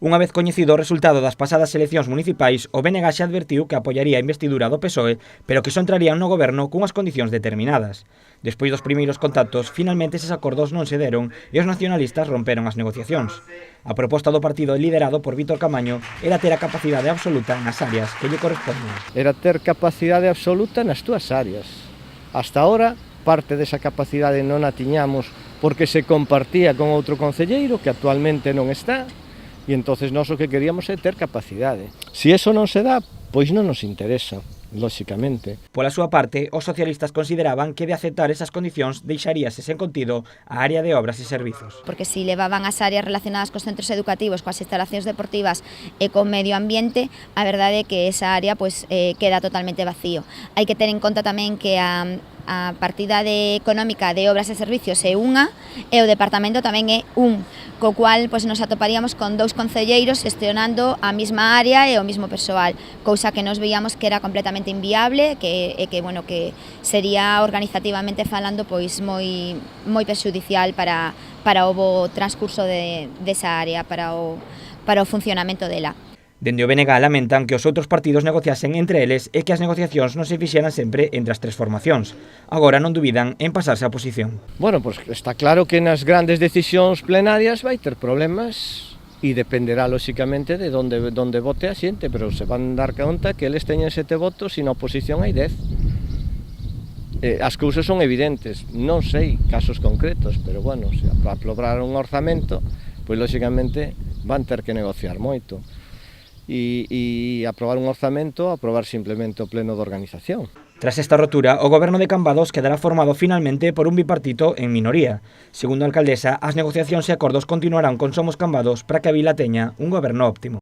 Unha vez coñecido o resultado das pasadas eleccións municipais, o BNG xa advertiu que apoiaría a investidura do PSOE, pero que só entrarían no goberno cunhas condicións determinadas. Despois dos primeiros contactos, finalmente eses acordos non se deron e os nacionalistas romperon as negociacións. A proposta do partido liderado por Vítor Camaño era ter a capacidade absoluta nas áreas que lle corresponden. Era ter capacidade absoluta nas túas áreas. Hasta ahora, parte desa capacidade non a tiñamos porque se compartía con outro concelleiro que actualmente non está, e entonces nós o que queríamos é ter capacidade. Se eso non se dá, pois non nos interesa, lóxicamente. Pola súa parte, os socialistas consideraban que de aceptar esas condicións deixaríase sen contido a área de obras e servizos. Porque si levaban as áreas relacionadas cos centros educativos, coas instalacións deportivas e con medio ambiente, a verdade é que esa área queda totalmente vacío. Hai que ter en conta tamén que a partida económica de obras e servicios é unha e o departamento tamén é un, co cual nos atoparíamos con dous concelleiros gestionando a mesma área e o mesmo persoal, cousa que nos veíamos que era completamente inviable que sería organizativamente falando moi perxudicial para o bo transcurso desa área, para o funcionamento dela. Dende o BNG lamentan que os outros partidos negociasen entre eles e que as negociacións non se fixeran sempre entre as tres formacións. Agora non dubidan en pasarse a posición. Bueno, pois está claro que nas grandes decisións plenarias vai ter problemas e dependerá lóxicamente de donde vote a xente, pero se van dar conta que eles teñen 7 votos e na oposición hai 10. As cousas son evidentes, non sei casos concretos, pero bueno, se aprobar un orzamento, pois lóxicamente van ter que negociar moito. E aprobar un orzamento, aprobar simplemente o pleno de organización. Tras esta rotura, o goberno de Cambados quedará formado finalmente por un bipartito en minoría. Segundo a alcaldesa, as negociacións e acordos continuarán con Somos Cambados para que a vila teña un goberno óptimo.